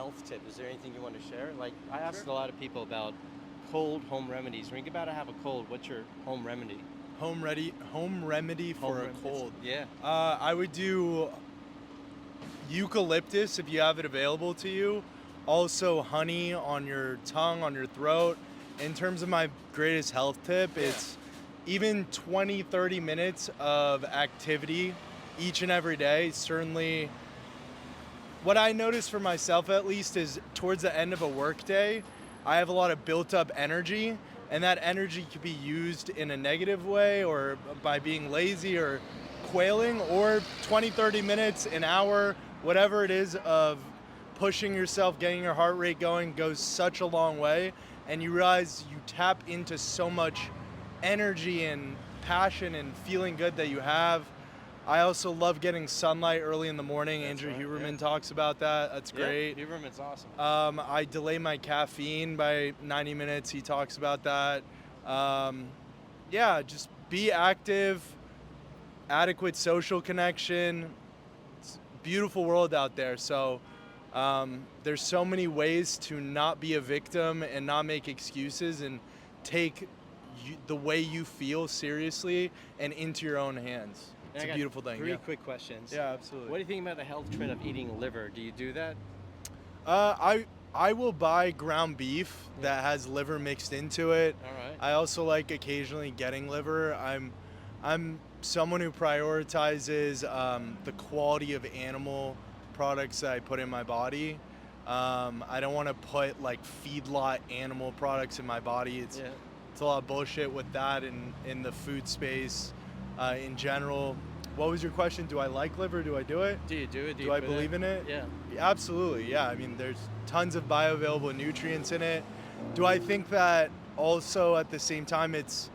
health tip. Is there anything you want to share? Like, I asked a lot of people about cold home remedies. When you about to have a cold, what's your home remedy? Home remedy Home for a remedies. cold. Yeah. I would do eucalyptus if you have it available to you. Also, honey on your tongue, on your throat. In terms of my greatest health tip, Yeah. it's even 20, 30 minutes of activity each and every day. Certainly, what I notice for myself at least is towards the end of a workday, I have a lot of built up energy, and that energy could be used in a negative way or by being lazy or quailing, or 20, 30 minutes, an hour, whatever it is of pushing yourself, getting your heart rate going goes such a long way. And you realize you tap into so much energy and passion and feeling good that you have. I also love getting sunlight early in the morning. That's Andrew right, Huberman yeah. talks about that. That's Yeah, great. Huberman's awesome. I delay my caffeine by 90 minutes. He talks about that. Um, yeah, just be active, adequate social connection. It's a beautiful world out there. So there's so many ways to not be a victim and not make excuses and take the way you feel seriously and into your own hands. It's And a I got beautiful thing. three Yeah. quick questions. Yeah, absolutely. What do you think about the health trend of eating liver? Do you do that? I will buy ground beef that has liver mixed into it. All right. I also like occasionally getting liver. I'm someone who prioritizes the quality of animal products that I put in my body. I don't want to put like feedlot animal products in my body. Yeah. It's a lot of bullshit with that in the food space in general. What was your question? Do I like liver? Do I do it? Do you do it? Do I believe in it? Yeah. Absolutely, yeah. I mean, there's tons of bioavailable nutrients in it. Do I think that also at the same time it's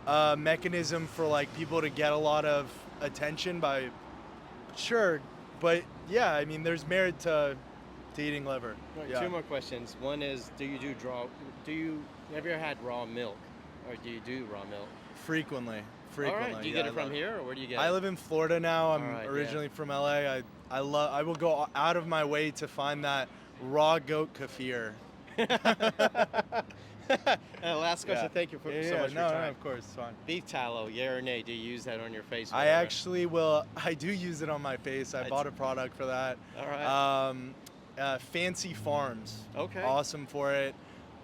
a mechanism for like people to get a lot of attention by? Sure, but yeah, I mean, there's merit to eating liver. Right, Yeah. two more questions. One is, do you have you ever had raw milk, or do you do raw milk? Frequently. All right. Do you yeah, get I it from love here, or where do you get I it? live in Florida now. I'm All right, yeah. originally from LA. I will go out of my way to find that raw goat kefir. Last question. Yeah. Thank you so Yeah, much for no, your no, time. of course, it's fine. Beef tallow, yeah or nay? Do you use that on your face? or I whatever? actually will. I do use it on my face. I I bought d- a product for that. All right. Fancy Farms. Okay. Awesome for it.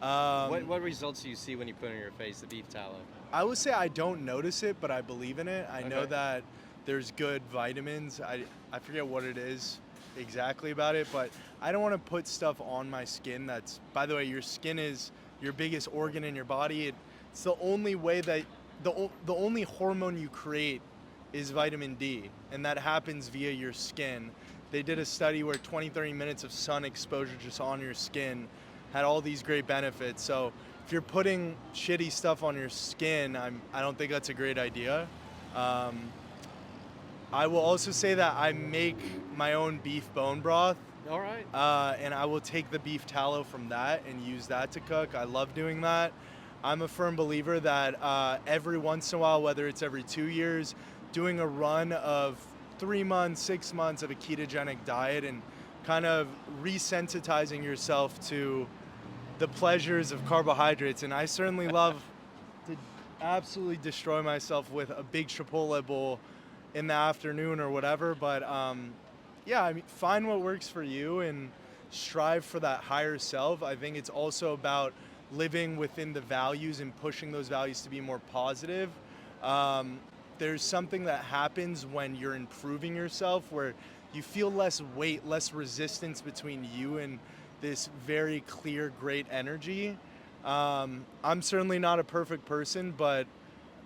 What results do you see when you put it on your face, the beef tallow? I would say I don't notice it, but I believe in it. I know Okay. that there's good vitamins. I forget what it is exactly about it, but I don't want to put stuff on my skin that's, by the way, your skin is your biggest organ in your body. It's the only way that the only hormone you create is vitamin D, and that happens via your skin. They did a study where 20, 30 minutes of sun exposure just on your skin had all these great benefits. So if you're putting shitty stuff on your skin, I don't think that's a great idea. I will also say that I make my own beef bone broth, All right. and I will take the beef tallow from that and use that to cook. I love doing that. I'm a firm believer that every once in a while, whether it's every 2 years, doing a run of 3 months, 6 months of a ketogenic diet and kind of resensitizing yourself to the pleasures of carbohydrates. And I certainly love to absolutely destroy myself with a big Chipotle bowl in the afternoon or whatever. But yeah, I mean, find what works for you and strive for that higher self. I think it's also about living within the values and pushing those values to be more positive. There's something that happens when you're improving yourself where you feel less weight, less resistance between you and this very clear, great energy. I'm certainly not a perfect person, but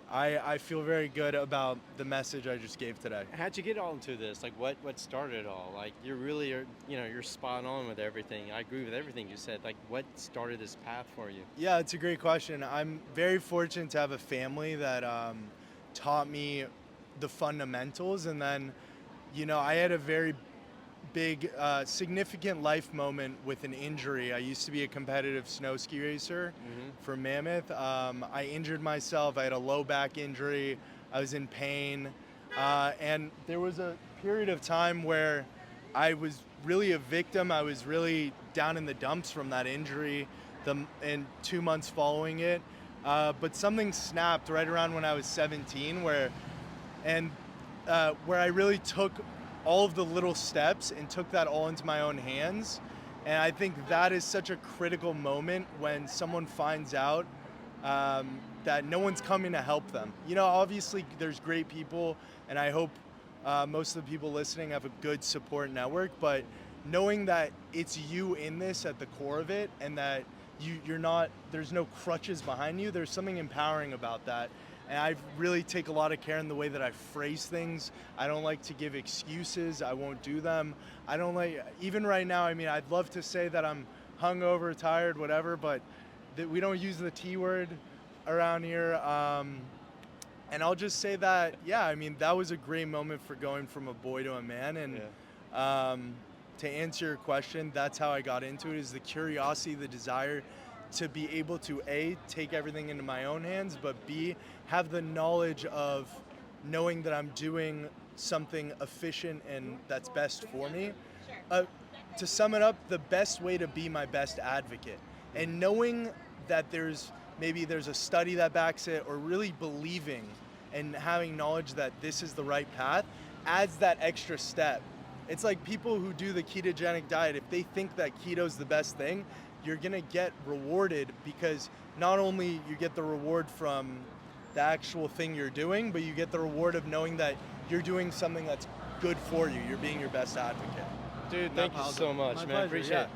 I feel very good about the message I just gave today. How'd you get all into this? Like, what started it all? Like, you really are, you're spot on with everything. I agree with everything you said. Like, what started this path for you? Yeah, it's a great question. I'm very fortunate to have a family that taught me the fundamentals. And then, I had a very big, significant life moment with an injury. I used to be a competitive snow ski racer for Mammoth. I injured myself. I had a low back injury. I was in pain. And there was a period of time where I was really a victim. I was really down in the dumps from that injury and 2 months following it. But something snapped right around when I was 17 where I really took all of the little steps and took that all into my own hands. And I think that is such a critical moment when someone finds out that no one's coming to help them. You know, obviously there's great people, and I hope most of the people listening have a good support network, but knowing that it's you in this at the core of it, and that you're not, there's no crutches behind you, there's something empowering about that. And I really take a lot of care in the way that I phrase things. I don't like to give excuses. I won't do them. I don't like, even right now, I mean, I'd love to say that I'm hungover, tired, whatever, but we don't use the T word around here. And I'll just say that, yeah, I mean, that was a great moment for going from a boy to a man. And to answer your question, that's how I got into it, is the curiosity, the desire to be able to A, take everything into my own hands, but B, have the knowledge of knowing that I'm doing something efficient and that's best for me. To sum it up, the best way to be my best advocate, and knowing that there's a study that backs it, or really believing and having knowledge that this is the right path adds that extra step. It's like people who do the ketogenic diet, if they think that keto's the best thing, you're gonna get rewarded, because not only you get the reward from the actual thing you're doing, but you get the reward of knowing that you're doing something that's good for you. You're being your best advocate. Dude, thank you so much, My man. pleasure, Appreciate yeah. it.